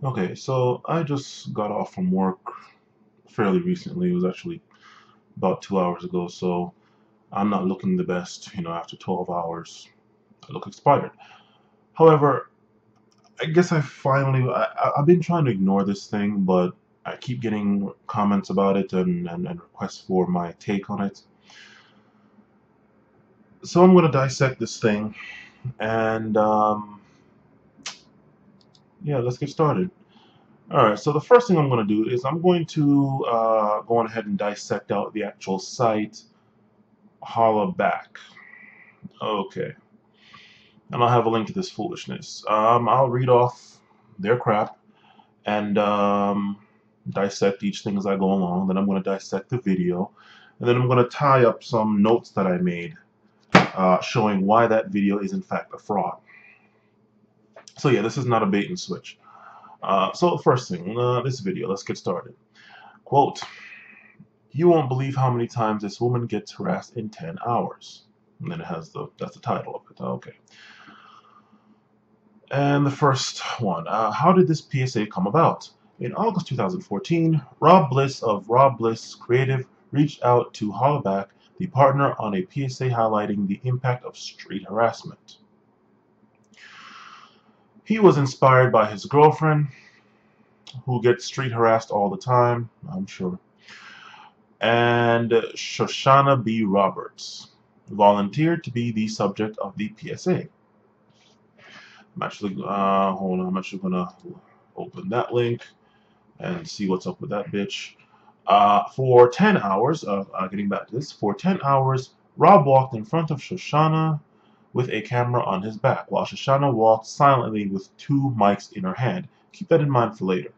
Okay, so I just got off from work fairly recently. It was actually about 2 hours ago, so I'm not looking the best, after 12 hours. I look expired. However, I guess I've been trying to ignore this thing, but I keep getting comments about it and requests for my take on it. So I'm going to dissect this thing, and yeah, let's get started. Alright, so the first thing I'm going to do is I'm going to go on ahead and dissect out the actual site, holla back. Okay, and I'll have a link to this foolishness. I'll read off their crap and dissect each thing as I go along. Then I'm going to dissect the video, and then I'm going to tie up some notes that I made showing why that video is in fact a fraud. So yeah, this is not a bait and switch. So the first thing, this video, let's get started. Quote, "You won't believe how many times this woman gets harassed in 10 hours." And then that's the title of it. Okay. And the first one, how did this PSA come about? In August 2014, Rob Bliss of Rob Bliss Creative reached out to Hollaback, the partner, on a PSA highlighting the impact of street harassment. He was inspired by his girlfriend, who gets street harassed all the time, I'm sure, and Shoshana B. Roberts volunteered to be the subject of the PSA. Hold on, I'm actually gonna open that link and see what's up with that bitch. For 10 hours, getting back to this, for 10 hours, Rob walked in front of Shoshana with a camera on his back, while Shoshana walked silently with two mics in her hand. Keep that in mind for later.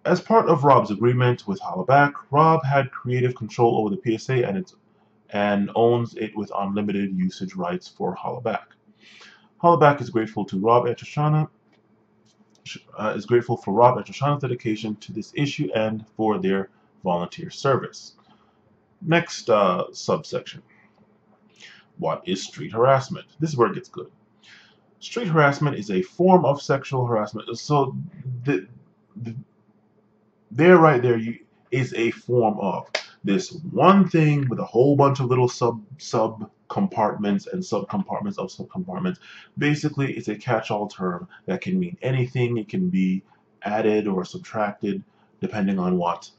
As part of Rob's agreement with Hollaback, Rob had creative control over the PSA and owns it with unlimited usage rights for Hollaback. Hollaback is grateful to Rob and Shoshana is grateful for Rob and Shoshana's dedication to this issue and for their volunteer service. Next subsection. What is street harassment? This is where it gets good. Street harassment is a form of sexual harassment. So the there right there is a form of this one thing with a whole bunch of little sub compartments and subcompartments of subcompartments. Basically, it's a catch-all term that can mean anything. It can be added or subtracted depending on what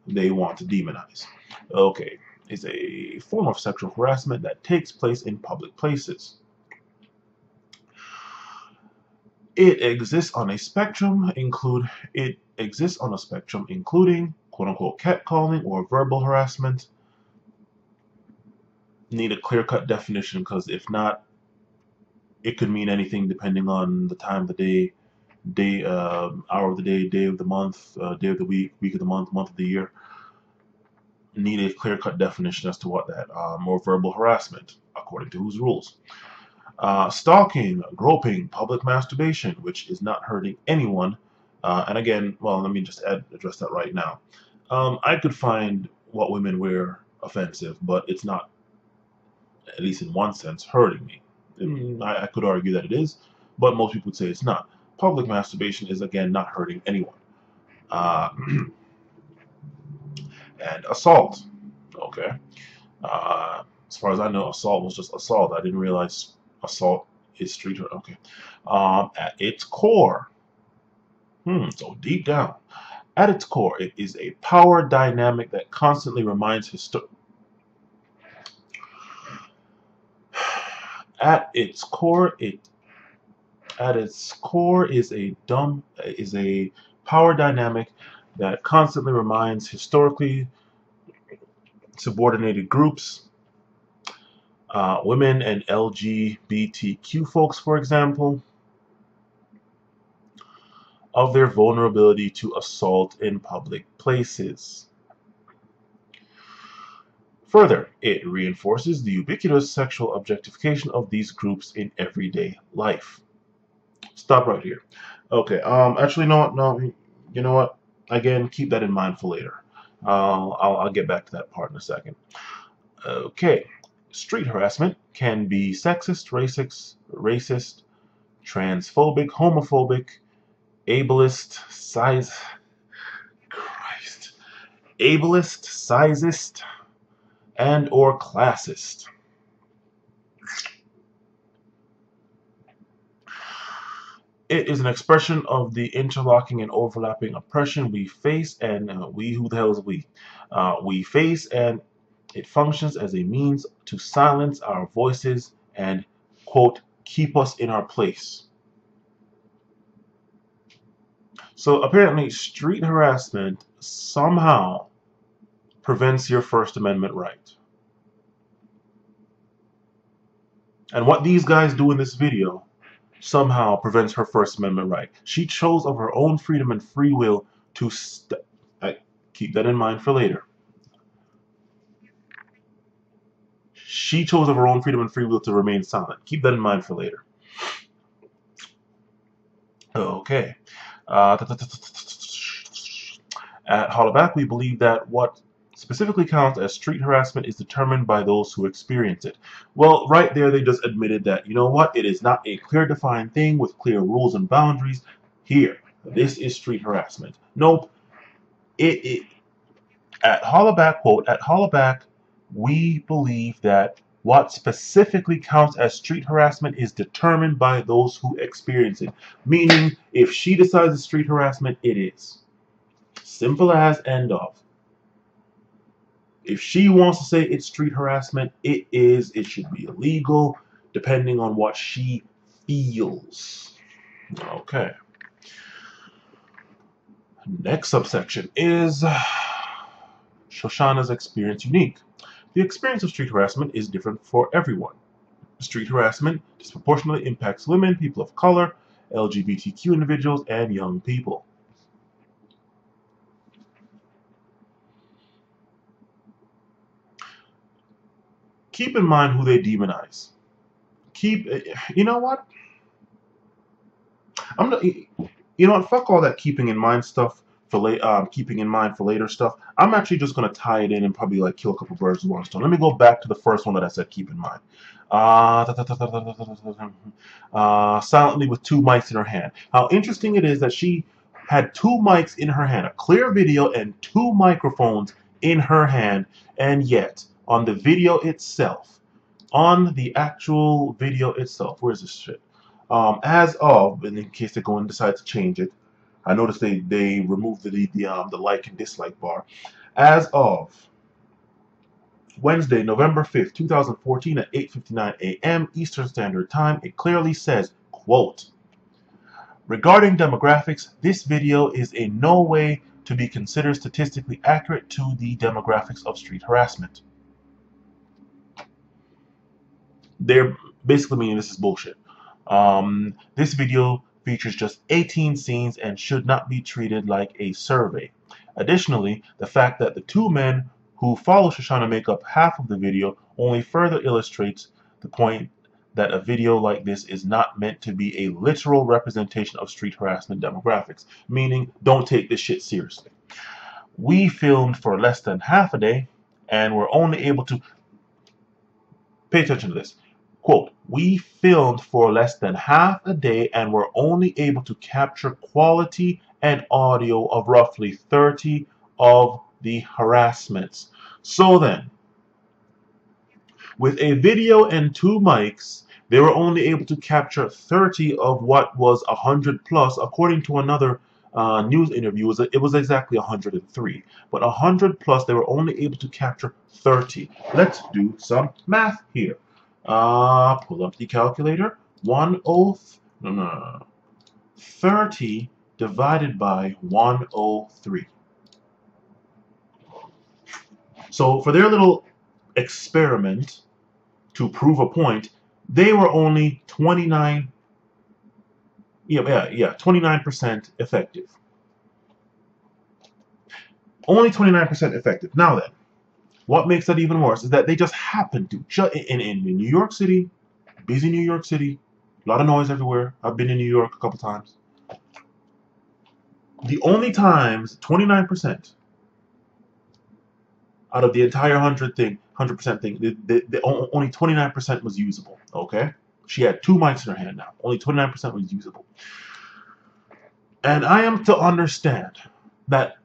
they want to demonize. Okay, it's a form of sexual harassment that takes place in public places. It exists on a spectrum including quote-unquote catcalling or verbal harassment. Need a clear-cut definition, because if not, it could mean anything depending on the time of the hour of the day of the month, day of the week of the month of the year. Need a clear-cut definition as to what that or verbal harassment, according to whose rules. Stalking, groping, public masturbation, which is not hurting anyone. And again, well, let me just address that right now. I could find what women wear offensive, but it's not, at least in one sense, hurting me. I could argue that it is, but most people would say it's not. Public masturbation is, again, not hurting anyone. Uh, and assault. Okay. As far as I know, assault was just assault. I didn't realize assault is street. Okay. At its core, so deep down, at its core, it is a power dynamic that constantly reminds at its core, is a power dynamic that constantly reminds historically subordinated groups, women and LGBTQ folks, for example, of their vulnerability to assault in public places. Further, it reinforces the ubiquitous sexual objectification of these groups in everyday life. Stop right here. Okay, actually, no, you know what? Again, keep that in mind for later. I'll get back to that part in a second. Okay, street harassment can be sexist, racist, transphobic, homophobic, ableist, size, Christ, ableist, sizist, and or classist. It is an expression of the interlocking and overlapping oppression we face, and we, who the hell is we? We face, and it functions as a means to silence our voices and, quote, keep us in our place. So apparently, street harassment somehow prevents your First Amendment right. And what these guys do in this video somehow prevents her First Amendment right. She chose of her own freedom and free will to keep that in mind for later. She chose of her own freedom and free will to remain silent. Keep that in mind for later. Okay. At Hollaback, we believe that what specifically counts as street harassment is determined by those who experience it. Well, right there, they just admitted that, you know what, it is not a clear defined thing with clear rules and boundaries. Here, this is street harassment. Nope. At Hollaback, quote, at Hollaback, we believe that what specifically counts as street harassment is determined by those who experience it. Meaning, if she decides it's street harassment, it is. Simple as, end of. If she wants to say it's street harassment, it is. It should be illegal, depending on what she feels. Okay. Next subsection is Shoshana's experience unique. The experience of street harassment is different for everyone. Street harassment disproportionately impacts women, people of color, LGBTQ individuals, and young people. Keep in mind who they demonize. You know what? You know what? Fuck all that keeping in mind stuff for keeping in mind for later stuff. I'm actually just gonna tie it in and probably like kill a couple birds with one stone. Let me go back to the first one that I said keep in mind. Silently with two mics in her hand. How interesting it is that she had two mics in her hand, a clear video and two microphones in her hand, and yet on the video itself, on the actual video itself, where's this shit? As of, and in case they go and decide to change it, I noticed they removed the like and dislike bar. As of Wednesday, November 5th, 2014 at 8:59 a.m. Eastern Standard Time, it clearly says, quote, regarding demographics, this video is in no way to be considered statistically accurate to the demographics of street harassment. They're basically meaning this is bullshit. This video features just 18 scenes and should not be treated like a survey. Additionally, the fact that the two men who follow Shoshana make up half of the video only further illustrates the point that a video like this is not meant to be a literal representation of street harassment demographics, meaning don't take this shit seriously. We filmed for less than half a day and were only able to pay attention to this. Quote, we filmed for less than half a day and were only able to capture quality and audio of roughly 30 of the harassments. So then, with a video and two mics, they were only able to capture 30 of what was 100 plus. According to another news interview, it was exactly 103. But 100 plus, they were only able to capture 30. Let's do some math here. Pull up the calculator. 30 divided by 103. So for their little experiment to prove a point, they were only 29% effective. Only 29% effective. Now then, what makes that even worse is that they just happen to, in New York City, busy New York City, a lot of noise everywhere. I've been in New York a couple times. The only times 29% out of the entire 100% thing, only 29% was usable. Okay, she had two mics in her hand now. Only 29% was usable. And I am to understand that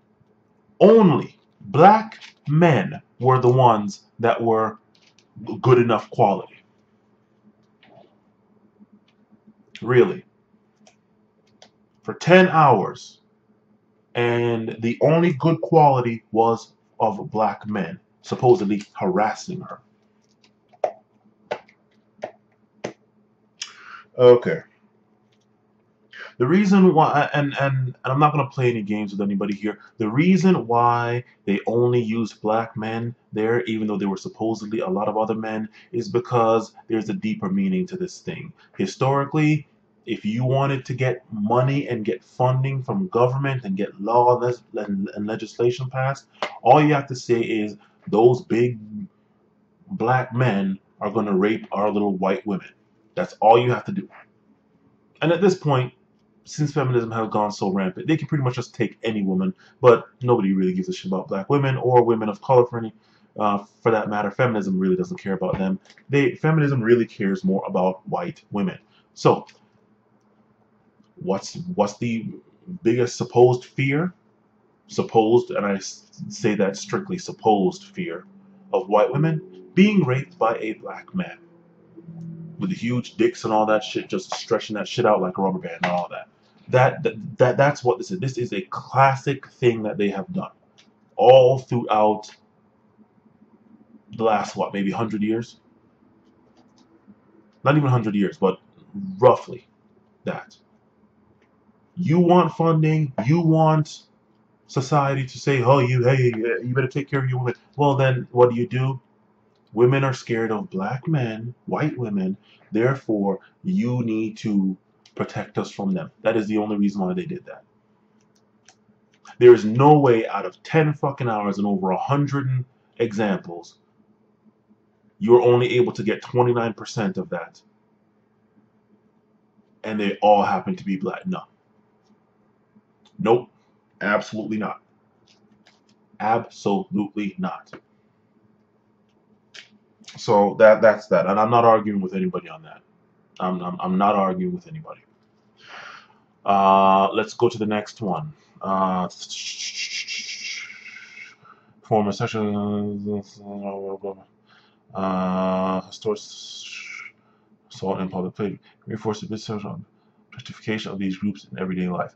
only black men were the ones that were good enough quality. Really. For 10 hours. And the only good quality was of black men, supposedly harassing her. Okay. The reason why, and I'm not going to play any games with anybody here. The reason why they only used black men there, even though there were supposedly a lot of other men, is because there's a deeper meaning to this thing. Historically, if you wanted to get money and get funding from government and get law and legislation passed, all you have to say is those big black men are going to rape our little white women. That's all you have to do. And at this point, since feminism has gone so rampant, they can pretty much just take any woman, but nobody really gives a shit about black women or women of color for that matter. Feminism really doesn't care about them. Feminism really cares more about white women. So, what's the biggest supposed fear? Supposed, and I say that strictly supposed fear of white women being raped by a black man with the huge dicks and all that shit, just stretching that shit out like a rubber band and all that. That's what this is. This is a classic thing that they have done all throughout the last, what, maybe 100 years? Not even 100 years, but roughly that. You want funding, you want society to say, oh, hey, you better take care of your women. Well, then what do? Women are scared of black men, white women, therefore you need to protect us from them. That is the only reason why they did that. There is no way out of 10 fucking hours and over 100 examples, you're only able to get 29% of that. And they all happen to be black. No. Nope. Absolutely not. Absolutely not. So that's that. And I'm not arguing with anybody on that. I'm not arguing with anybody. Let's go to the next one. Former sexual assault in public place, reinforce the business justification of these groups in everyday life.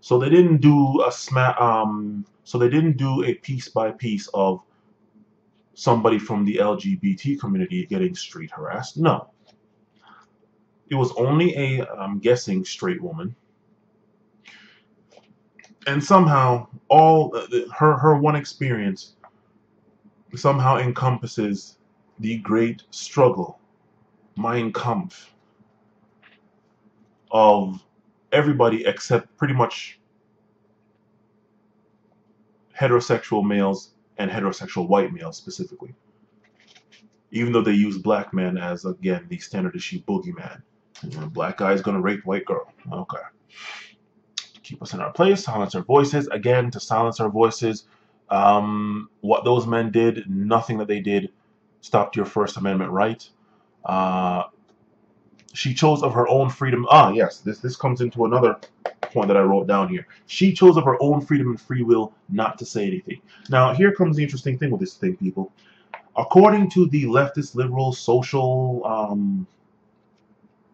So they didn't do a piece by piece of somebody from the LGBT community getting street harassed. No. It was only a, I'm guessing, straight woman. And somehow all her one experience somehow encompasses the great struggle, Mein Kampf, of everybody except pretty much heterosexual males and heterosexual white males specifically. Even though they use black men as, again, the standard issue boogeyman. Black guy is gonna rape white girl. Okay. Keep us in our place, silence our voices. Again, to silence our voices. What those men did, nothing that they did stopped your First Amendment right. She chose of her own freedom. Yes, this comes into another point that I wrote down here. She chose of her own freedom and free will not to say anything. Now, here comes the interesting thing with this thing, people. According to the leftist, liberal, social,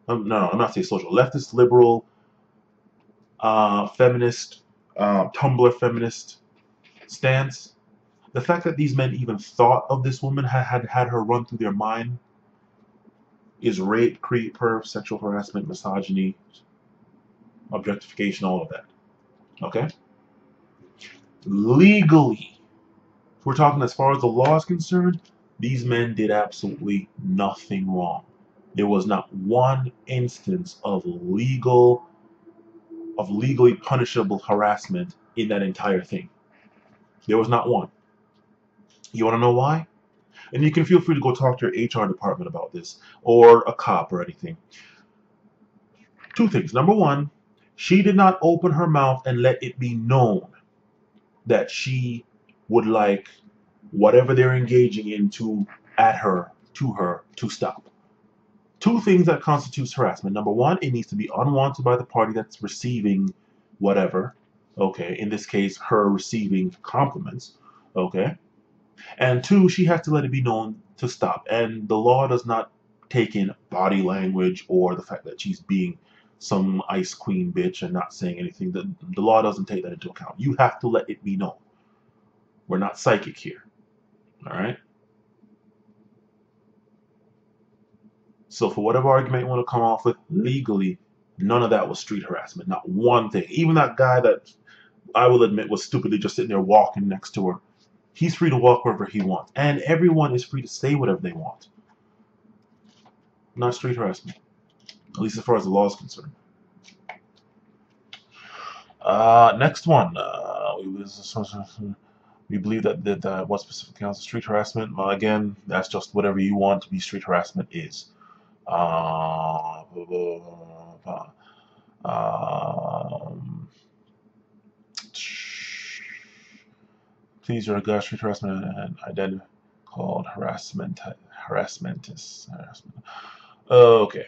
no, I'm not saying social, leftist, liberal, feminist, Tumblr feminist stance, the fact that these men even thought of this woman, had her run through their mind, is rape, creep, perv, sexual harassment, misogyny, objectification, all of that. Okay? Legally, if we're talking as far as the law is concerned, these men did absolutely nothing wrong. There was not one instance of legally punishable harassment in that entire thing. There was not one. You want to know why? And you can feel free to go talk to your HR department about this, or a cop or anything. Two things. Number one, she did not open her mouth and let it be known that she would like whatever they're engaging in to her to stop. Two things that constitutes harassment. Number one, it needs to be unwanted by the party that's receiving whatever. Okay, in this case, her receiving compliments. Okay. And two, she has to let it be known to stop. And the law does not take in body language or the fact that she's being some ice queen bitch and not saying anything. The law doesn't take that into account. You have to let it be known. We're not psychic here. All right? So for whatever argument you want to come off with, legally, none of that was street harassment. Not one thing. Even that guy that I will admit was stupidly just sitting there walking next to her. He's free to walk wherever he wants. And everyone is free to say whatever they want. Not street harassment. At least as far as the law is concerned. Next one. We believe that what specific counts as street harassment. Well, again, that's just whatever you want to be street harassment is. Please regard street harassment and identity called harassmentis. Okay.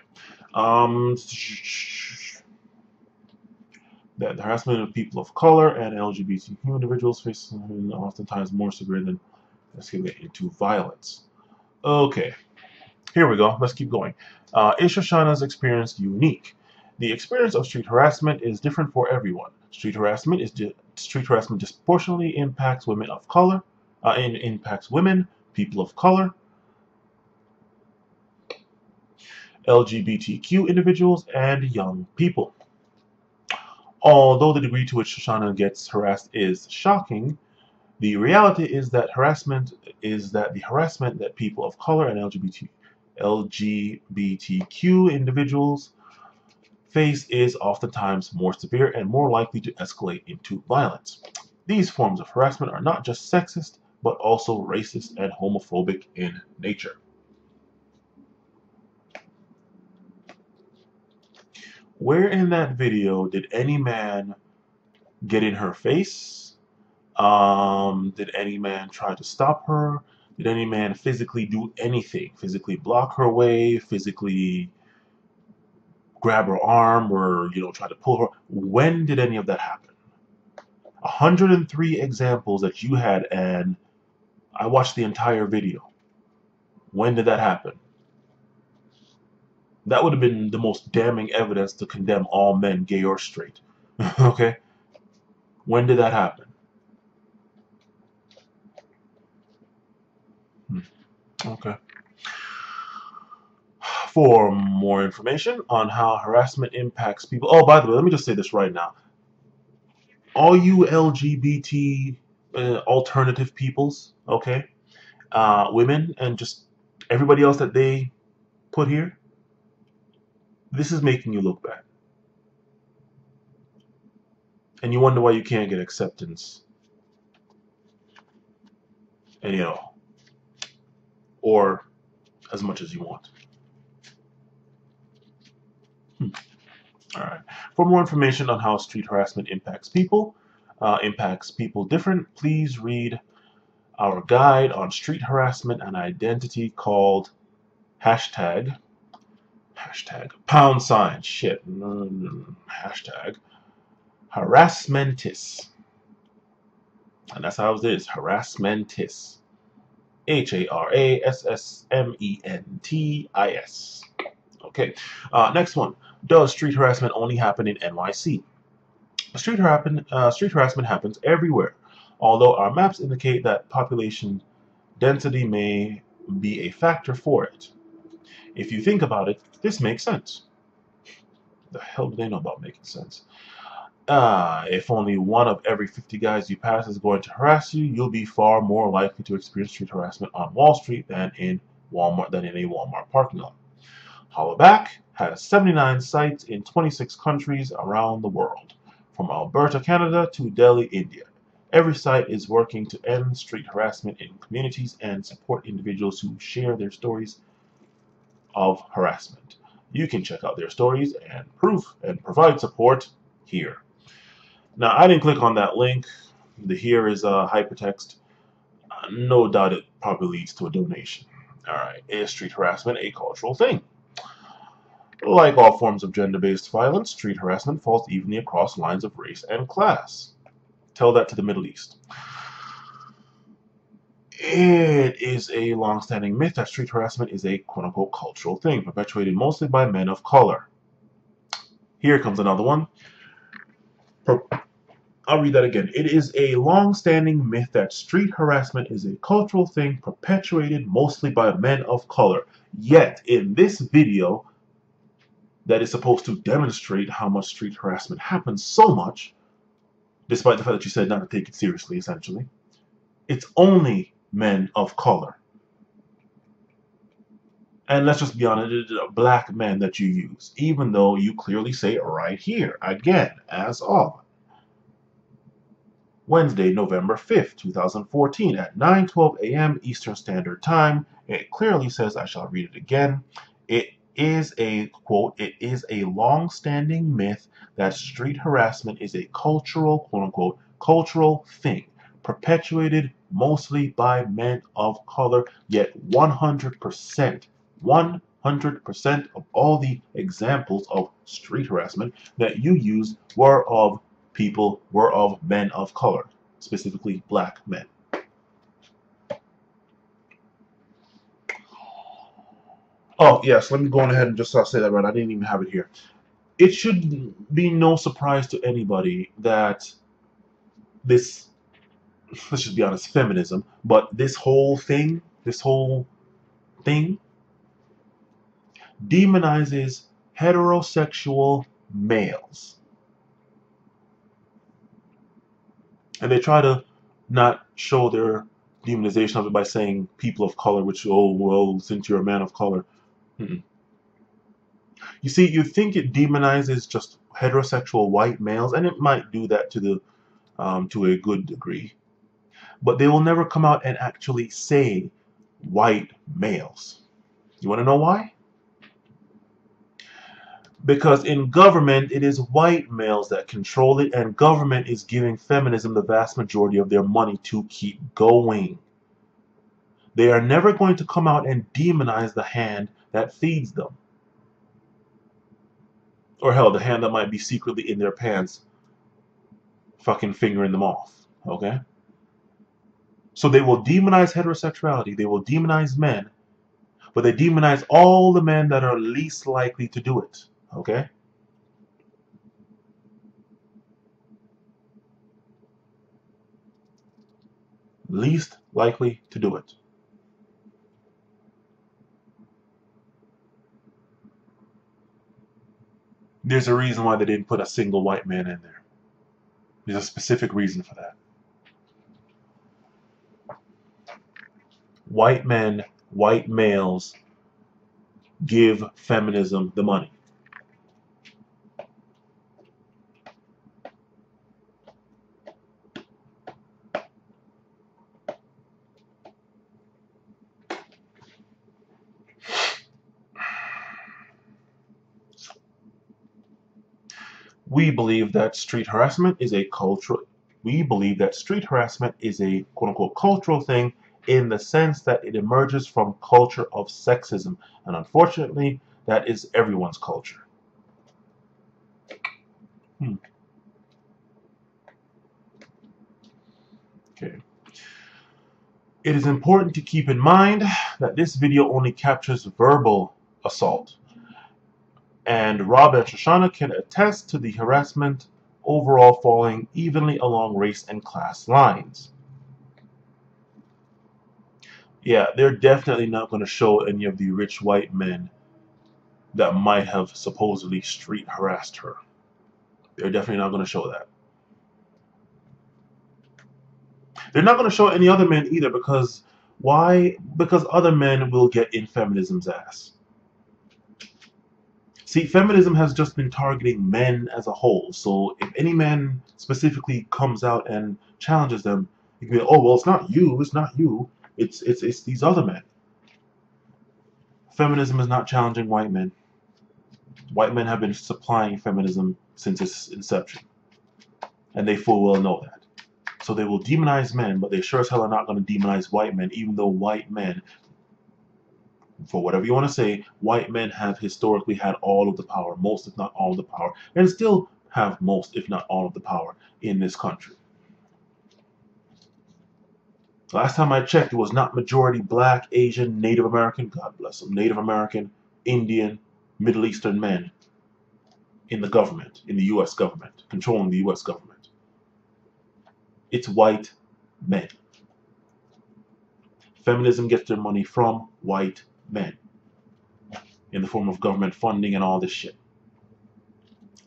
That the harassment of people of color and LGBTQ individuals face oftentimes more severe than escalate into violence. Okay, here we go. Let's keep going. Is Shoshana's experience unique? The experience of street harassment is different for everyone. Street harassment disproportionately impacts women of color, impacts women, people of color, LGBTQ individuals, and young people. Although the degree to which Shoshana gets harassed is shocking, the reality is that the harassment that people of color and LGBTQ individuals face is oftentimes more severe and more likely to escalate into violence. These forms of harassment are not just sexist, but also racist and homophobic in nature. Where in that video did any man get in her face? Did any man try to stop her? Did any man physically do anything? Physically block her way? Physically grab her arm or, try to pull her? When did any of that happen? 103 examples that you had, and I watched the entire video. When did that happen? That would have been the most damning evidence to condemn all men, gay or straight. Okay? When did that happen? Okay. For more information on how harassment impacts people... Oh, by the way, let me just say this right now. All you LGBT alternative peoples, okay? Women and just everybody else that they put here, this is making you look bad. And you wonder why you can't get acceptance. And, or as much as you want. Alright. For more information on how street harassment impacts people different, please read our guide on street harassment and identity called hashtag harassmentis. And that's how it is, harassmentis. HARASSMENTIS. Okay, next one. Does street harassment only happen in NYC? Street harassment happens everywhere, although our maps indicate that population density may be a factor for it. If you think about it, this makes sense. The hell do they know about making sense? If only one of every 50 guys you pass is going to harass you, you'll be far more likely to experience street harassment on Wall Street than in a Walmart parking lot. Hollaback has 79 sites in 26 countries around the world, from Alberta, Canada to Delhi, India. Every site is working to end street harassment in communities and support individuals who share their stories of harassment. You can check out their stories and proof and provide support here. Now, I didn't click on that link. The here is hypertext. No doubt it probably leads to a donation. All right, is street harassment a cultural thing? Like all forms of gender-based violence, street harassment falls evenly across lines of race and class. Tell that to the Middle East. It is a long-standing myth that street harassment is a quote-unquote cultural thing, perpetuated mostly by men of color. Here comes another one. I'll read that again. It is a long-standing myth that street harassment is a cultural thing perpetuated mostly by men of color. Yet, in this video that is supposed to demonstrate how much street harassment happens so much, despite the fact that you said not to take it seriously, essentially, it's only men of color. And let's just be honest, it's black men that you use, even though you clearly say right here, again, as of Wednesday, November 5th, 2014 at 9:12 a.m. Eastern Standard Time. It clearly says, I shall read it again, it is a, quote, it is a long-standing myth that street harassment is a cultural, quote-unquote, cultural thing, perpetuated mostly by men of color, yet 100% of all the examples of street harassment that you use were of men of color, specifically black men. Oh, yes, let me go on ahead and just say that right. I didn't even have it here. It should be no surprise to anybody that this, let's just be honest, feminism, but this whole thing demonizes heterosexual males. And they try to not show their demonization of it by saying people of color, which, oh, well, since you're a man of color. Mm-mm. You see, you think it demonizes just heterosexual white males, and it might do that to a good degree. But they will never come out and actually say white males. You want to know why? Because in government, it is white males that control it, and government is giving feminism the vast majority of their money to keep going. They are never going to come out and demonize the hand that feeds them. Or hell, the hand that might be secretly in their pants, fucking fingering them off. Okay? So they will demonize heterosexuality, they will demonize men, but they demonize all the men that are least likely to do it. Okay? Least likely to do it. There's a reason why they didn't put a single white man in there. There's a specific reason for that. White men, white males give feminism the money. We believe that street harassment is a cultural. We believe that street harassment is a quote-unquote cultural thing in the sense that it emerges from culture of sexism, and unfortunately, that is everyone's culture. Okay. It is important to keep in mind that this video only captures verbal assault. And Rob and Shoshana can attest to the harassment overall falling evenly along race and class lines. Yeah, they're definitely not going to show any of the rich white men that might have supposedly street harassed her. They're definitely not going to show that. They're not going to show any other men either, because why? Because other men will get in feminism's ass. See, feminism has just been targeting men as a whole. So if any man specifically comes out and challenges them, you can be, oh, well, it's not you, it's these other men. Feminism is not challenging white men. White men have been supplying feminism since its inception. And they full well know that. So they will demonize men, but they sure as hell are not going to demonize white men, even though white men For whatever you want to say, white men have historically had all of the power, most if not all of the power, and still have most if not all of the power in this country. Last time I checked, it was not majority black, Asian, Native American, God bless them, Native American, Indian, Middle Eastern men in the government, in the US government, controlling the US government. It's white men. Feminism gets their money from white men in the form of government funding and all this shit.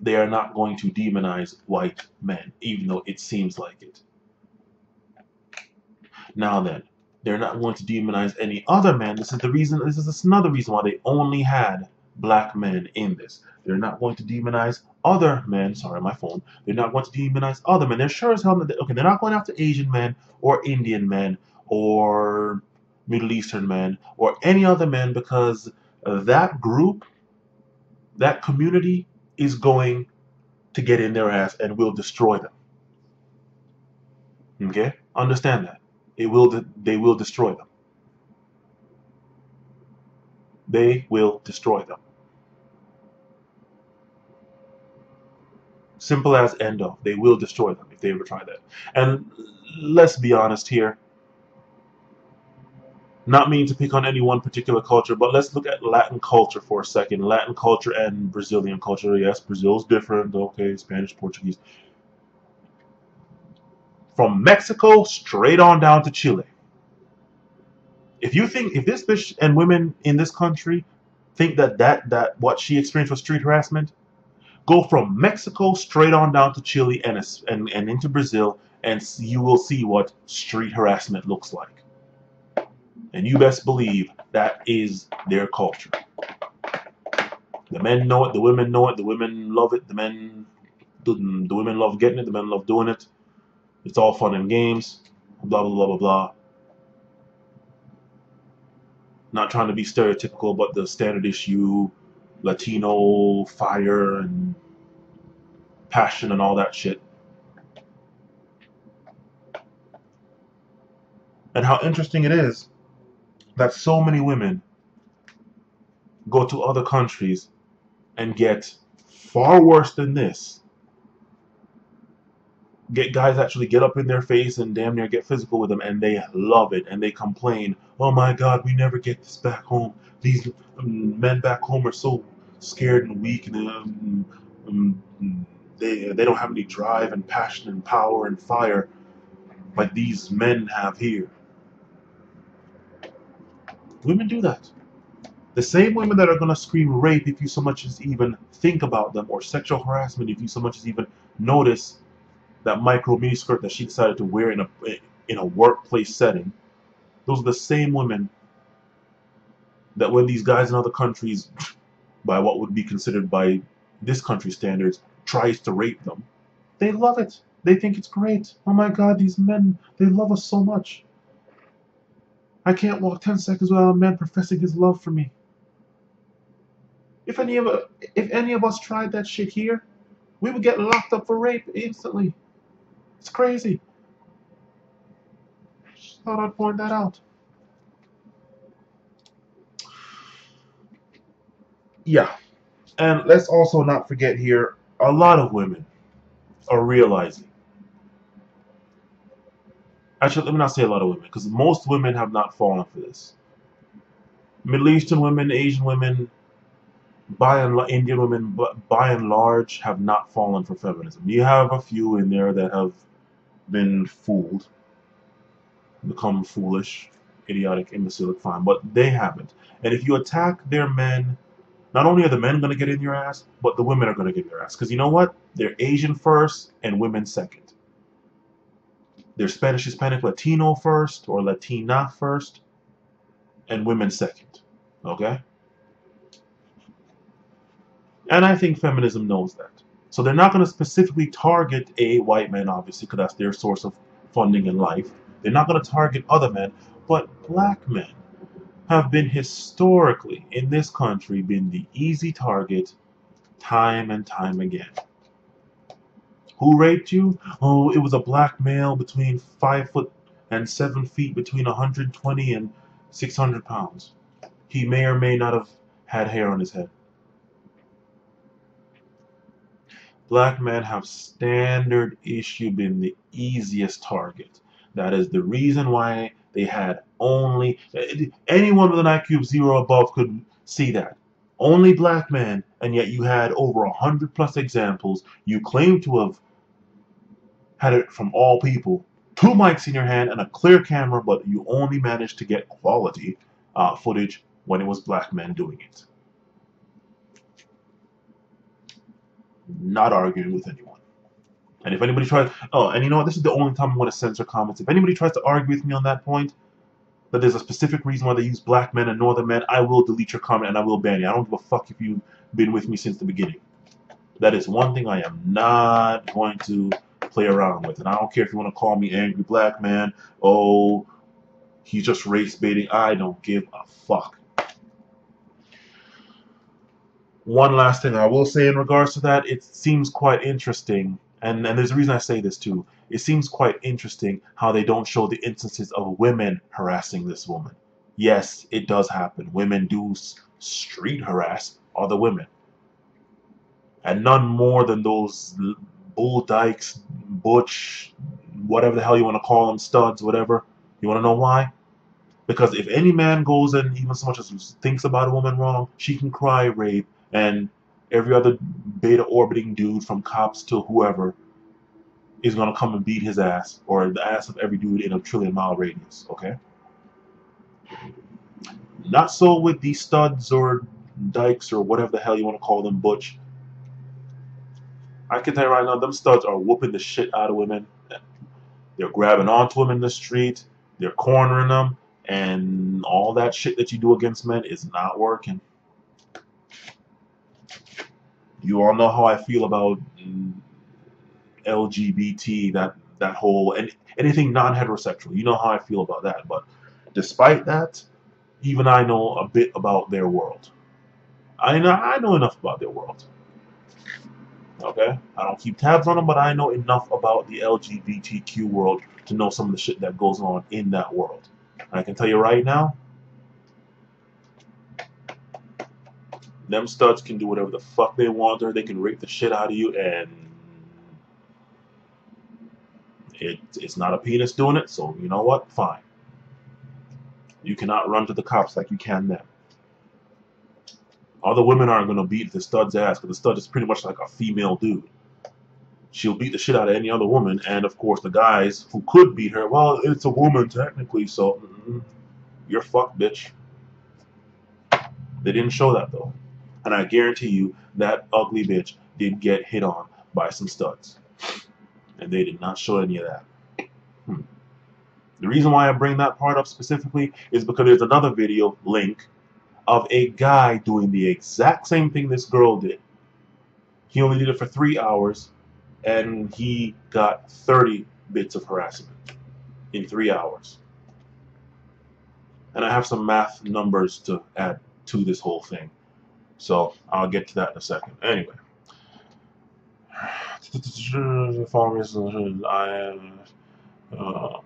They are not going to demonize white men, even though it seems like it. Now then, they're not going to demonize any other men. This is another reason why they only had black men in this. They're not going to demonize other men. Sorry, my phone. They're not going to demonize other men. They're sure as hell not, okay, they're not going after Asian men or Indian men or Middle Eastern men or any other men, because that group, that community is going to get in their ass and will destroy them. Okay? Understand that. They will destroy them. They will destroy them. Simple as end of. They will destroy them if they ever try that. And let's be honest here. Not meaning to pick on any one particular culture, but let's look at Latin culture for a second. Latin culture and Brazilian culture. Yes, Brazil's different. Okay, Spanish, Portuguese. From Mexico straight on down to Chile. If this bitch and women in this country think that what she experienced was street harassment, go from Mexico straight on down to Chile and into Brazil, and you will see what street harassment looks like. And you best believe that is their culture. The men know it, the women know it, the women love it, the women love getting it, the men love doing it. It's all fun and games, blah, blah, blah, blah, blah. Not trying to be stereotypical, but the standard issue, Latino fire and passion and all that shit. And how interesting it is that so many women go to other countries and get far worse than this. Get guys actually get up in their face and damn near get physical with them, and they love it, and they complain, oh my God, we never get this back home. These men back home are so scared and weak, and they don't have any drive and passion and power and fire like these men have here. Women do that. The same women that are going to scream rape if you so much as even think about them, or sexual harassment if you so much as even notice that micro miniskirt that she decided to wear in a workplace setting. Those are the same women that when these guys in other countries, by what would be considered by this country's standards, tries to rape them, they love it. They think it's great. Oh my God, these men, they love us so much. I can't walk 10 seconds without a man professing his love for me. If any of us tried that shit here, we would get locked up for rape instantly. It's crazy. Just thought I'd point that out. Yeah. And let's also not forget here, a lot of women are realizing. Actually, let me not say a lot of women, because most women have not fallen for this. Middle Eastern women, Asian women, Indian women, by and large, have not fallen for feminism. You have a few in there that have been fooled, become foolish, idiotic, imbecilic, fine, but they haven't. And if you attack their men, not only are the men going to get in your ass, but the women are going to get in your ass. Because you know what? They're Asian first and women second. They're Spanish, Hispanic, Latino first, or Latina first, and women second. Okay? And I think feminism knows that. So they're not going to specifically target white men, obviously, because that's their source of funding in life. They're not going to target other men, but black men have been historically, in this country, been the easy target time and time again. Who raped you? Oh, it was a black male between 5 foot and 7 feet, between 120 and 600 pounds. he may or may not have had hair on his head. Black men have standard issue been the easiest target. That is the reason why they had only anyone with an IQ of 0 above could see that. Only black men, and yet you had over 100+ examples. You claim to have had it from all people. 2 mics in your hand and a clear camera, but you only managed to get quality footage when it was black men doing it. Not arguing with anyone. And if anybody tries, oh, and you know what? This is the only time I'm going to censor comments. If anybody tries to argue with me on that point, that there's a specific reason why they use black men and northern men, I will delete your comment and I will ban you. I don't give a fuck if you've been with me since the beginning. That is one thing I am not going to play around with. And I don't care if you want to call me angry black man. Oh, he's just race baiting. I don't give a fuck. One last thing I will say in regards to that, it seems quite interesting. And there's a reason I say this too. It seems quite interesting how they don't show the instances of women harassing this woman. Yes, it does happen. Women do street harass other women. And none more than those bull dykes, butch, whatever the hell you want to call them, studs, whatever. You want to know why? Because if any man goes and even so much as thinks about a woman wrong, she can cry rape, and every other beta orbiting dude from cops to whoever is going to come and beat his ass, or the ass of every dude in a 1,000,000,000,000 radius, okay? Not so with these studs or dykes or whatever the hell you want to call them, butch. I can tell you right now, them studs are whooping the shit out of women. They're grabbing onto them in the street, they're cornering them, and all that shit that you do against men is not working. You all know how I feel about LGBT, that whole, and anything non-heterosexual. You know how I feel about that. But despite that, even I know a bit about their world. I know enough about their world. Okay? I don't keep tabs on them, but I know enough about the LGBTQ world to know some of the shit that goes on in that world. I can tell you right now, them studs can do whatever the fuck they want, or they can rape the shit out of you, and it's not a penis doing it, so you know what? Fine. You cannot run to the cops like you can them. Other women aren't going to beat the stud's ass, because the stud is pretty much like a female dude. She'll beat the shit out of any other woman, and of course the guys who could beat her, well, it's a woman technically, so you're fucked, bitch. They didn't show that though. And I guarantee you that ugly bitch did get hit on by some studs. And they did not show any of that. The reason why I bring that part up specifically is because there's another video link of a guy doing the exact same thing this girl did. He only did it for 3 hours, and he got 30 bits of harassment in 3 hours. And I have some math numbers to add to this whole thing, so I'll get to that in a second. Anyway,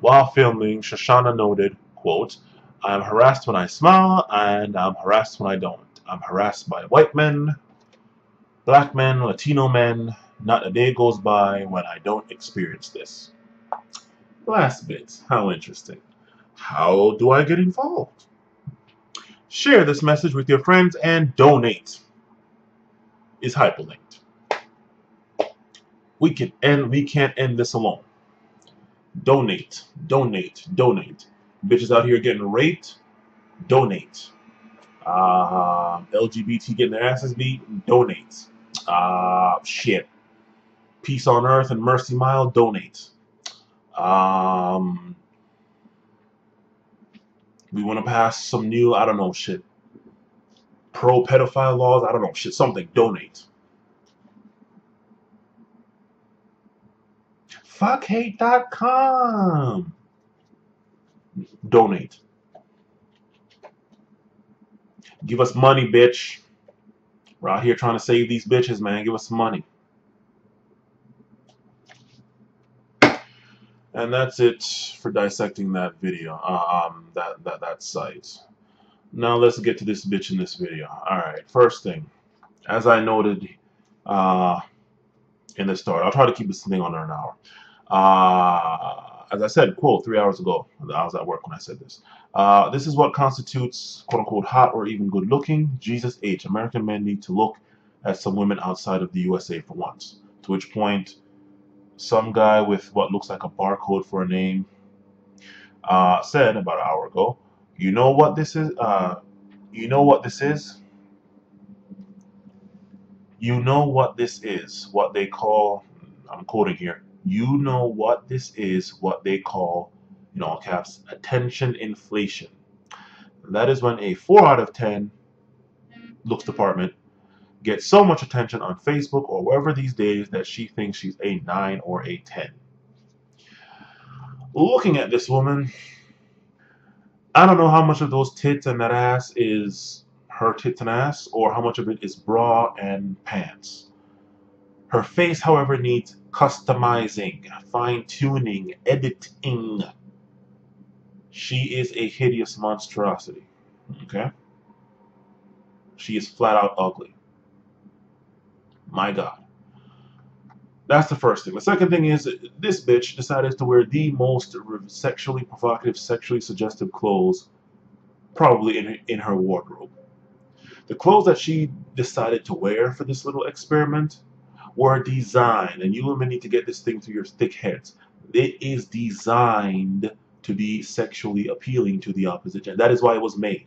while filming, Shoshana noted, quote, "I'm harassed when I smile, and I'm harassed when I don't. I'm harassed by white men, black men, Latino men. Not a day goes by when I don't experience this." Last bit, how interesting. How do I get involved? Share this message with your friends and donate. Is hyperlinked. We can't end this alone. Donate, donate, donate. Bitches out here getting raped, donate. LGBT getting their asses beat, donate. Shit. Peace on Earth and Mercy Mile, donate. We want to pass some new, I don't know, shit. Pro-pedophile laws, I don't know, shit, something, donate. Fuckhate.com. Donate. Give us money, bitch. We're out here trying to save these bitches, man. Give us some money. And that's it for dissecting that video, that site. Now let's get to this bitch in this video. Alright, first thing, as I noted uh, in the start, I'll try to keep this thing under an hour. As I said, quote, 3 hours ago, I was at work when I said this. This is what constitutes, quote unquote, hot or even good looking. Jesus H. American men need to look at some women outside of the USA for once. To which point, some guy with what looks like a barcode for a name said about an hour ago, you know what this is? You know what this is? You know what this is? What they call, I'm quoting here, you know what this is, what they call, in all caps, attention inflation. That is when a 4 out of 10 looks department gets so much attention on Facebook or wherever these days that she thinks she's a 9 or a 10. Looking at this woman, I don't know how much of those tits and that ass is her tits and ass or how much of it is bra and pants. Her face, however, needs customizing, fine-tuning, editing. She is a hideous monstrosity. Okay? She is flat out ugly. My God. That's the first thing. The second thing is this bitch decided to wear the most sexually provocative, sexually suggestive clothes probably in her wardrobe. The clothes that she decided to wear for this little experiment were designed, and you women need to get this thing through your thick heads. It is designed to be sexually appealing to the opposite gender. That is why it was made.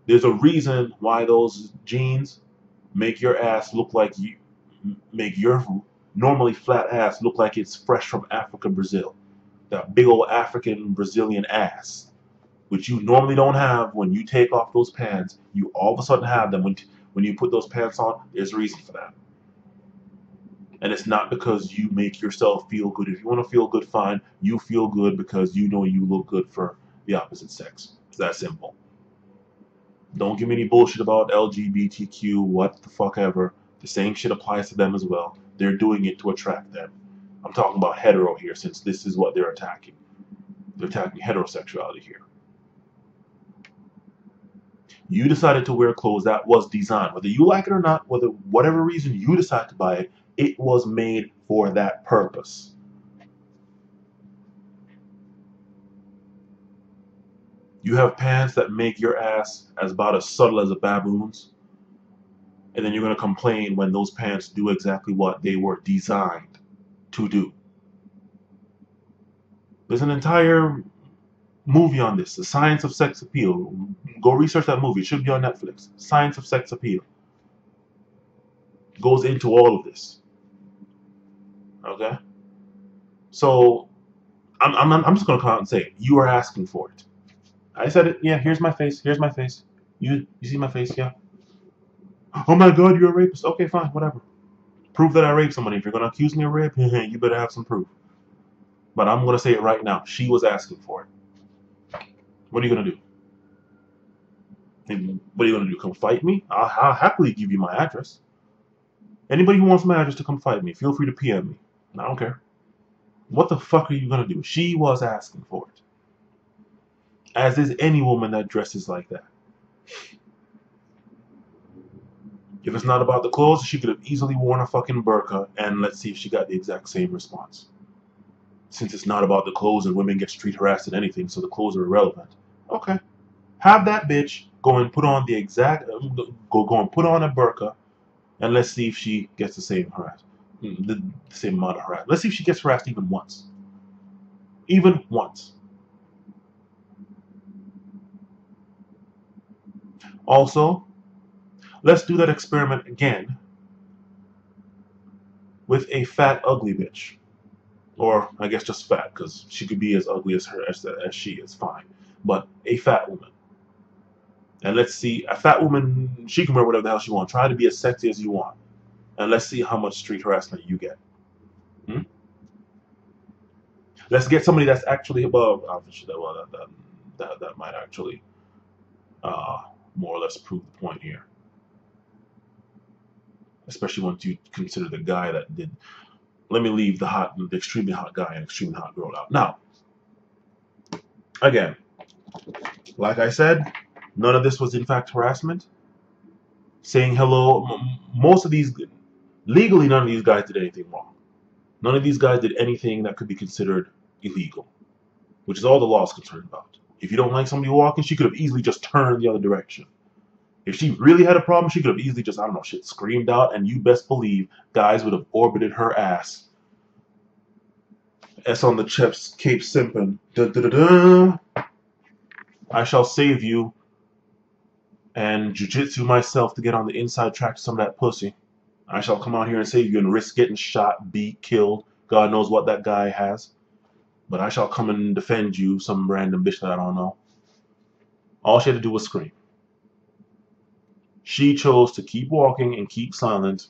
There's a reason why those jeans make your ass look like make your normally flat ass look like it's fresh from Africa, Brazil. That big old African Brazilian ass, which you normally don't have when you take off those pants. You all of a sudden have them when you put those pants on. There's a reason for that. And it's not because you make yourself feel good. If you want to feel good, fine. You feel good because you know you look good for the opposite sex. It's that simple. Don't give me any bullshit about LGBTQ, what the fuck ever. The same shit applies to them as well. They're doing it to attract them. I'm talking about hetero here, since this is what they're attacking. They're attacking heterosexuality here. You decided to wear clothes that was designed. Whether you like it or not, whether whatever reason you decide to buy it, it was made for that purpose. You have pants that make your ass about as subtle as a baboon's, and then you're going to complain when those pants do exactly what they were designed to do. There's an entire movie on this, The Science of Sex Appeal. Go research that movie. It should be on Netflix. Science of Sex Appeal goes into all of this. Okay? So I'm just going to come out and say, you are asking for it. I said it. Yeah, here's my face. Here's my face. You see my face? Yeah. Oh my God, you're a rapist. Okay, fine, whatever. Prove that I raped somebody. If you're going to accuse me of rape, you better have some proof. But I'm going to say it right now. She was asking for it. What are you going to do? What are you going to do? Come fight me? I'll happily give you my address. Anybody who wants my address to come fight me, feel free to PM me. I don't care. What the fuck are you going to do? She was asking for it. As is any woman that dresses like that. If it's not about the clothes, she could have easily worn a fucking burqa, and let's see if she got the exact same response. Since it's not about the clothes and women get street harassed and anything, so the clothes are irrelevant. Okay. Have that bitch go and put on the exact, go and put on a burqa, and let's see if she gets the same harassment. The same amount of harassment. Let's see if she gets harassed even once. Even once. Also, let's do that experiment again with a fat, ugly bitch. Or, I guess just fat, because she could be as ugly as she is, fine. But a fat woman. And let's see, a fat woman, she can wear whatever the hell she wants. Try to be as sexy as you want. And let's see how much street harassment you get. Hmm? Let's get somebody that's actually above. Well, that might actually more or less prove the point here. Especially once you consider the guy that did. Let me leave the extremely hot guy and extremely hot girl out. Now, again, Like I said, none of this was in fact harassment. Saying hello, most of these, legally, none of these guys did anything wrong. None of these guys did anything that could be considered illegal, which is all the law is concerned about. If you don't like somebody walking, she could have easily just turned the other direction. If she really had a problem, she could have easily just, I don't know, shit, screamed out, and you best believe guys would have orbited her ass. S on the chips, Cape Simpin. Da, da, da, da. I shall save you and jujitsu myself to get on the inside track to some of that pussy. I shall come out here and save you and risk getting shot, beat, killed. God knows what that guy has. But I shall come and defend you, some random bitch that I don't know. All she had to do was scream. She chose to keep walking and keep silent.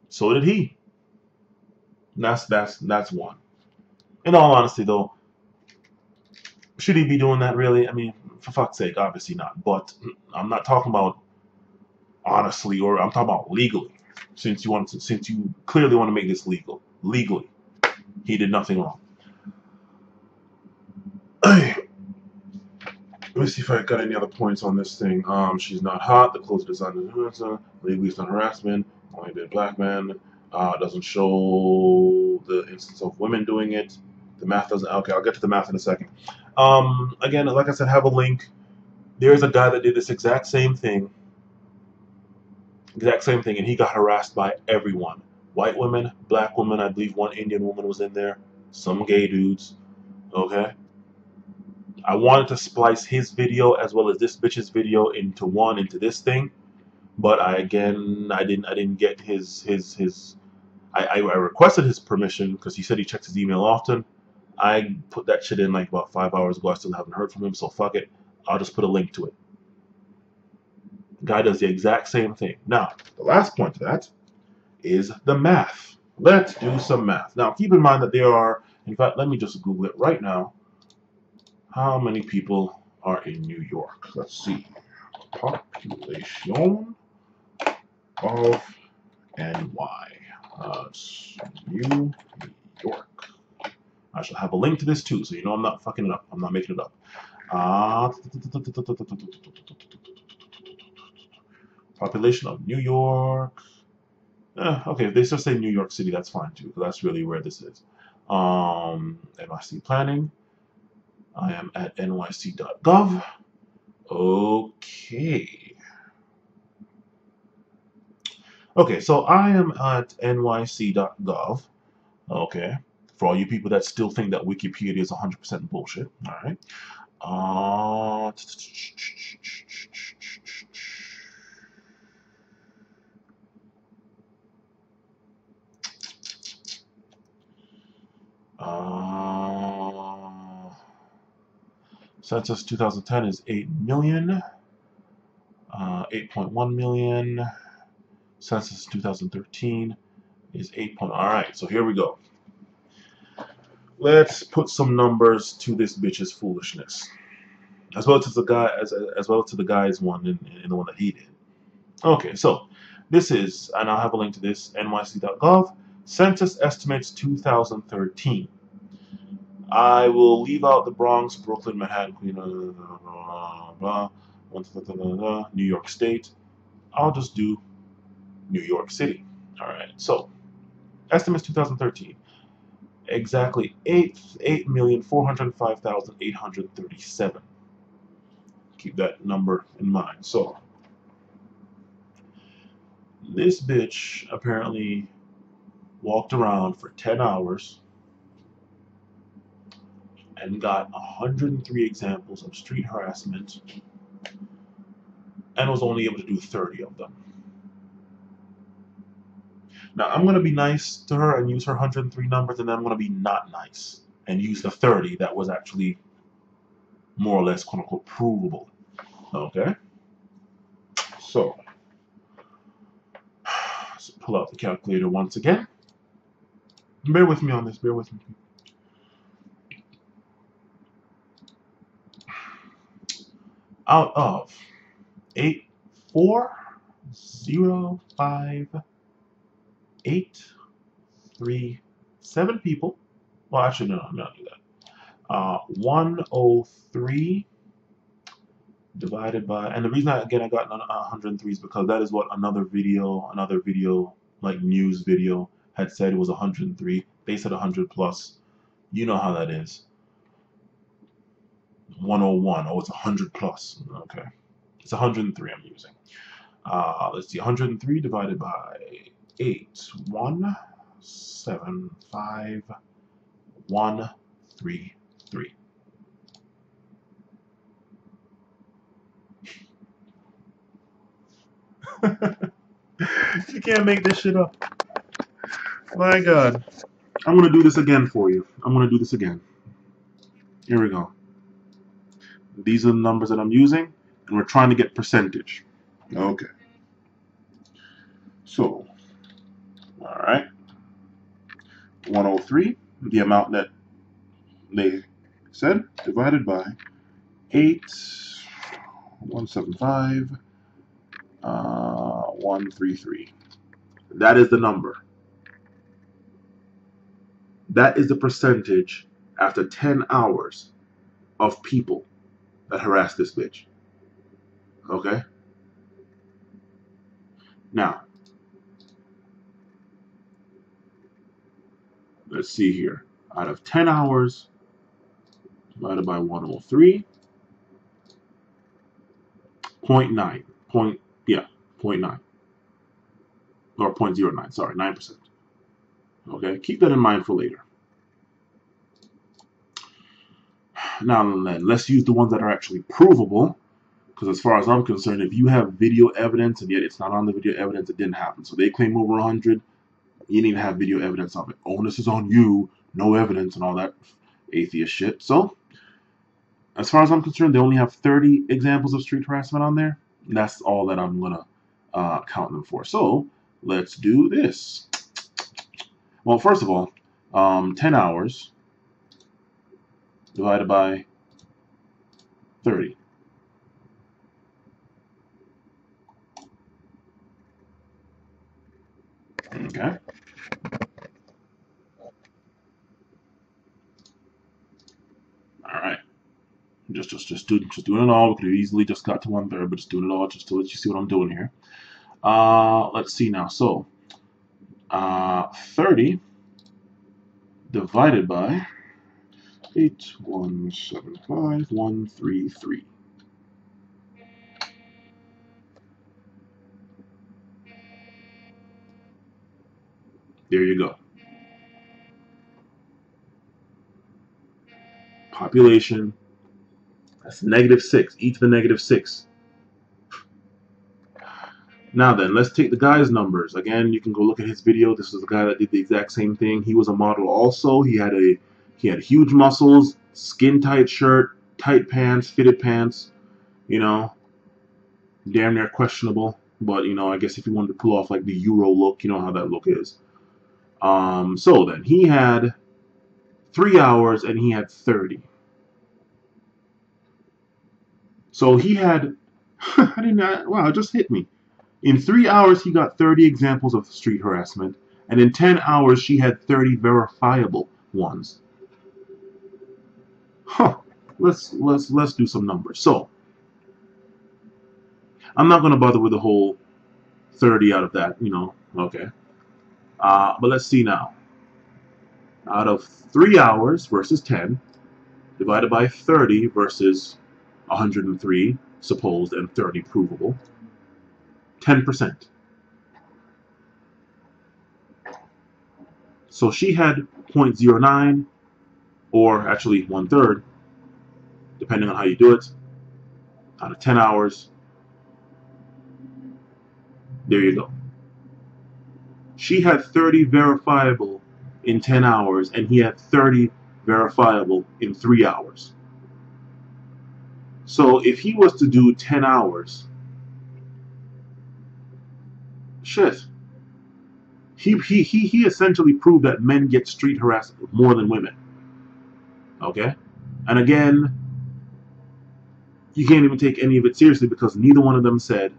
So did he. That's one. In all honesty, though, should he be doing that really? I mean, for fuck's sake, obviously not. But I'm not talking about honestly, or I'm talking about legally. Since you clearly want to make this legal, legally, he did nothing wrong. Let me see if I got any other points on this thing. She's not hot. The clothes design is legally it's not harassment. Only did black man. Doesn't show the instance of women doing it. The math doesn't. Okay, I'll get to the math in a second. Again, like I said, have a link. There's a guy that did this exact same thing, and he got harassed by everyone. White women, black women. I believe one Indian woman was in there. Some gay dudes. Okay. I wanted to splice his video as well as this bitch's video into this thing, but I didn't get I requested his permission because he said he checks his email often. I put that shit in like about 5 hours ago. I still haven't heard from him, so fuck it. I'll just put a link to it. The guy does the exact same thing. Now, the last point to that is the math. Let's do some math. Now, keep in mind that there are, in fact, let me just Google it right now. How many people are in New York? Let's see. Population of NY. New York. I shall have a link to this too, so you know I'm not fucking it up. I'm not making it up. Population of New York. Okay, if they still say New York City, that's fine too, because that's really where this is. NYC planning. I am at nyc.gov. Okay, so I am at nyc.gov. Okay, for all you people that still think that Wikipedia is 100% bullshit. All right. 2010 is 8 million. 8.1 million. Census 2013 is 8. All right, so here we go. Let's put some numbers to this bitch's foolishness, as well as the guy, as well as to the guy's one in the one that he did. Okay, so this is, and I'll have a link to this, nyc.gov, Census Estimates 2013. I will leave out the Bronx, Brooklyn, Manhattan, Queen, New York State. I'll just do New York City. All right, so estimates 2013. Exactly 8,405,837. Keep that number in mind. So this bitch apparently walked around for 10 hours and got 103 examples of street harassment and was only able to do 30 of them. Now, I'm going to be nice to her and use her 103 numbers, and then I'm going to be not nice and use the 30 that was actually more or less, quote-unquote, provable. Okay? So, let's pull out the calculator once again. Bear with me on this. Bear with me. Out of 8,405,837 people. Well, actually, no, I'm not do that. 103 divided by, and the reason again I got 103 is because that is what another video, like news video, had said it was 103. They said 100 plus. You know how that is. 101. Oh, it's 100 plus. Okay, it's 103 I'm using. Let's see, 103 divided by 8175133. You can't make this shit up. My God. I'm going to do this again for you. I'm going to do this again. Here we go. These are the numbers that I'm using, and we're trying to get percentage. Okay. So, all right. 103, the amount that they said, divided by 8175133. That is the number. That is the percentage after 10 hours of people that harassed this bitch. Okay? Now, let's see here. Out of 10 hours divided by 103, 0.9. 0.9. Or 0.09, sorry, 9%. Okay, keep that in mind for later. Now then, let's use the ones that are actually provable, because as far as I'm concerned, if you have video evidence and yet it's not on the video evidence, it didn't happen. So they claim over 100, you need to have video evidence of it. Onus is on you, no evidence and all that atheist shit. So, as far as I'm concerned, they only have 30 examples of street harassment on there. That's all that I'm going to count them for. So, let's do this. Well, first of all, 10 hours divided by 30. Okay. All right. Just doing it all. We could have easily just got to 1/3, but just doing it all just to let you see what I'm doing here. Let's see now. So, 30 divided by 8175133. There you go. Population. That's -6. E to the -6. Now then, let's take the guy's numbers. Again, you can go look at his video. This is the guy that did the exact same thing. He was a model also. He had huge muscles, skin tight shirt, tight pants, fitted pants. You know, damn near questionable. But you know, I guess if you wanted to pull off like the Euro look, you know how that look is. So then he had 3 hours and he had 30. So he had, wow, it just hit me. In 3 hours, he got 30 examples of street harassment, and in 10 hours, she had 30 verifiable ones. Huh. Let's do some numbers. So, I'm not going to bother with the whole 30 out of that, you know, okay. But let's see now. Out of 3 hours versus 10, divided by 30 versus 103 supposed and 30 provable, 10%. So she had 0.09, or actually 1/3, depending on how you do it, out of 10 hours. There you go. She had 30 verifiable in 10 hours, and he had 30 verifiable in 3 hours. So if he was to do 10 hours, shit, he essentially proved that men get street harassed more than women. Okay? And again, you can't even take any of it seriously because neither one of them said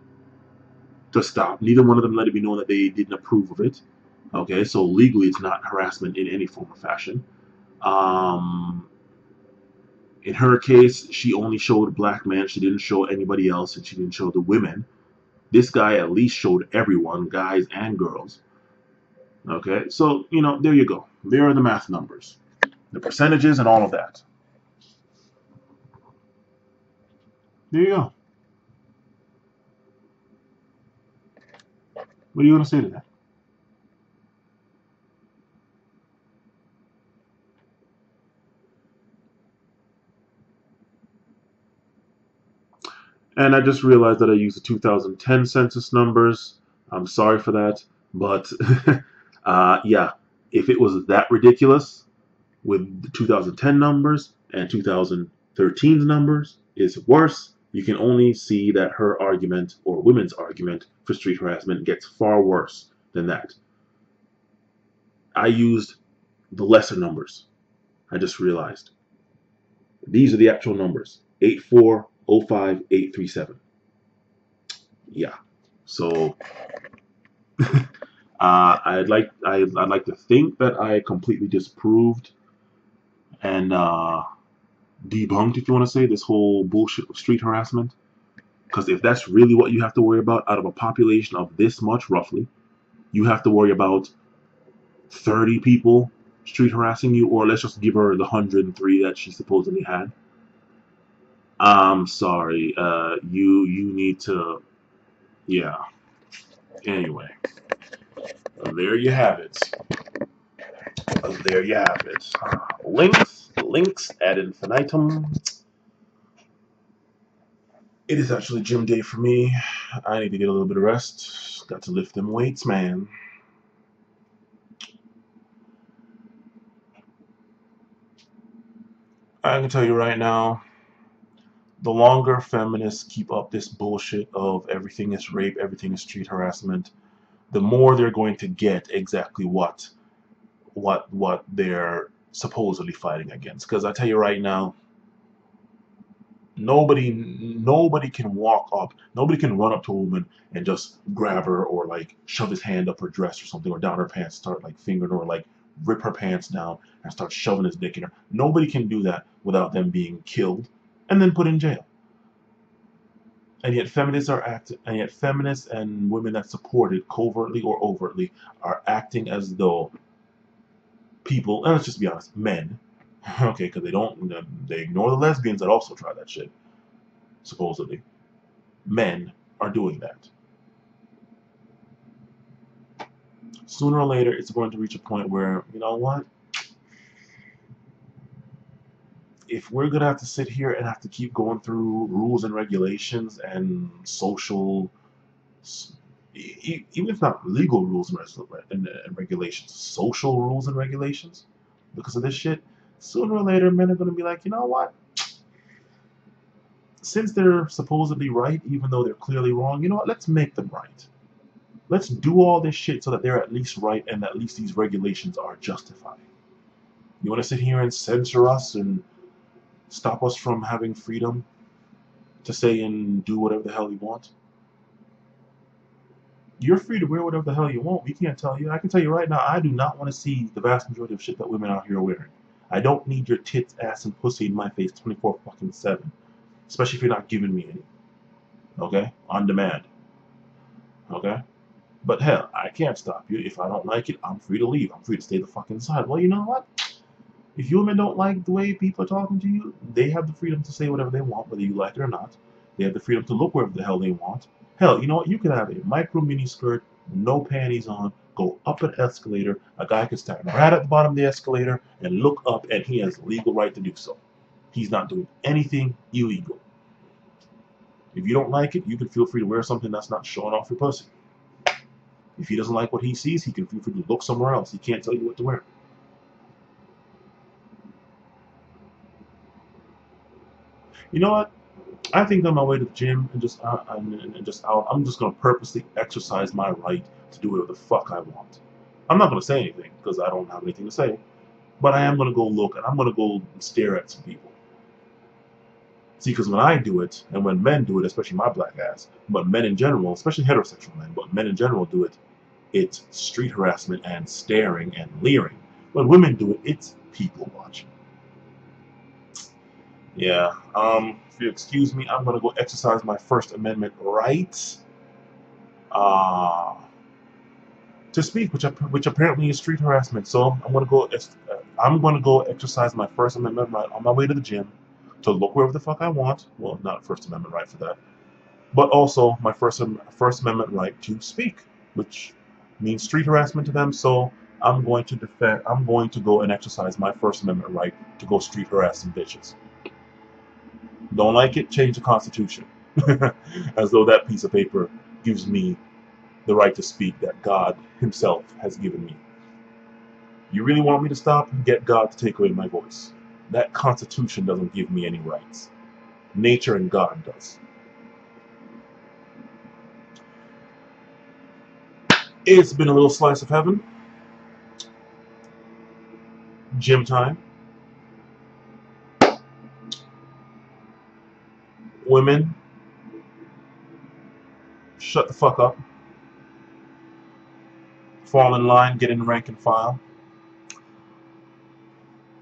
to stop. Neither one of them let it be known that they didn't approve of it. Okay, so legally it's not harassment in any form or fashion. In her case, she only showed black men. She didn't show anybody else, and she didn't show the women. This guy at least showed everyone, guys and girls. Okay, so, there you go. There are the math numbers, the percentages, and all of that. There you go. What are you going to say to that? And I just realized that I used the 2010 census numbers. I'm sorry for that. But, yeah, if it was that ridiculous with the 2010 numbers and 2013's numbers, is worse. You can only see that her argument, or women's argument, for street harassment gets far worse than that. I used the lesser numbers. I just realized. These are the actual numbers. 8405837. Yeah. So I'd like to think that I completely disproved and debunked, if you want to say, this whole bullshit of street harassment. Because if that's really what you have to worry about out of a population of this much, roughly, you have to worry about 30 people street harassing you, or let's just give her the 103 that she supposedly had. I'm sorry. You need to. Yeah. Anyway, there you have it. There you have it. Links ad infinitum. It is actually gym day for me. I need to get a little bit of rest. Got to lift them weights, man. I can tell you right now, the longer feminists keep up this bullshit of everything is rape, everything is street harassment, the more they're going to get exactly what they're supposedly fighting against. Because I tell you right now, nobody can walk up, nobody can run up to a woman and just grab her, or like shove his hand up her dress or something, or down her pants, start like fingering her, or like rip her pants down and start shoving his dick in her. Nobody can do that without them being killed and then put in jail. And yet feminists and women that support it, covertly or overtly, are acting as though people, and let's just be honest, men, okay, because they ignore the lesbians that also try that shit, supposedly. Men are doing that. Sooner or later, it's going to reach a point where, you know what? If we're going to have to sit here and have to keep going through rules and regulations and social, even if not legal rules and regulations, social rules and regulations, because of this shit, sooner or later, men are going to be like, you know what? Since they're supposedly right, even though they're clearly wrong, you know what? Let's make them right. Let's do all this shit so that they're at least right, and at least these regulations are justified. You want to sit here and censor us and stop us from having freedom to say and do whatever the hell you want? You're free to wear whatever the hell you want. We can't tell you. I can tell you right now, I do not want to see the vast majority of shit that women out here are wearing. I don't need your tits, ass, and pussy in my face 24/7. Especially if you're not giving me any. Okay? On demand. Okay? But hell, I can't stop you. If I don't like it, I'm free to leave. I'm free to stay the fuck inside. Well, you know what? If you women don't like the way people are talking to you, they have the freedom to say whatever they want, whether you like it or not. They have the freedom to look wherever the hell they want. Hell, you know what? You could have a micro mini skirt, no panties on, go up an escalator. A guy could stand right at the bottom of the escalator and look up, and he has legal right to do so. He's not doing anything illegal. If you don't like it, you can feel free to wear something that's not showing off your pussy. If he doesn't like what he sees, he can feel free to look somewhere else. He can't tell you what to wear. You know what? I think on my way to the gym and just out, I'm just gonna purposely exercise my right to do whatever the fuck I want. I'm not gonna say anything because I don't have anything to say, but I am gonna go look and I'm gonna go stare at some people. See, because when I do it, and when men do it, especially my black ass, but men in general, especially heterosexual men, but men in general do it, it's street harassment and staring and leering. When women do it, it's people watching. Yeah. If you excuse me, I'm gonna go exercise my First Amendment right uh, to speak, which apparently is street harassment. So I'm gonna go exercise my First Amendment right on my way to the gym to look wherever the fuck I want. Well, not First Amendment right for that, but also my First Amendment right to speak, which means street harassment to them. So I'm going to defend. I'm going to go and exercise my First Amendment right to go street harass some bitches. Don't like it? Change the Constitution. As though that piece of paper gives me the right to speak that God Himself has given me. You really want me to stop? Get God to take away my voice. That Constitution doesn't give me any rights. Nature and God does. It's been a little slice of heaven. Gym time. Women, shut the fuck up. Fall in line, get in rank and file.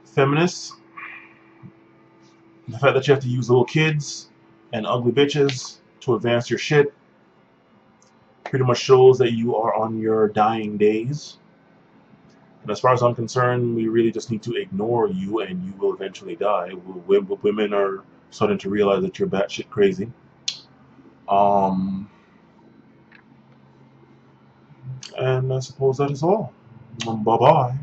Feminists, the fact that you have to use little kids and ugly bitches to advance your shit pretty much shows that you are on your dying days. And as far as I'm concerned, we really just need to ignore you and you will eventually die. Women are starting to realize that you're batshit crazy. Um, and I suppose that is all. Bye-bye.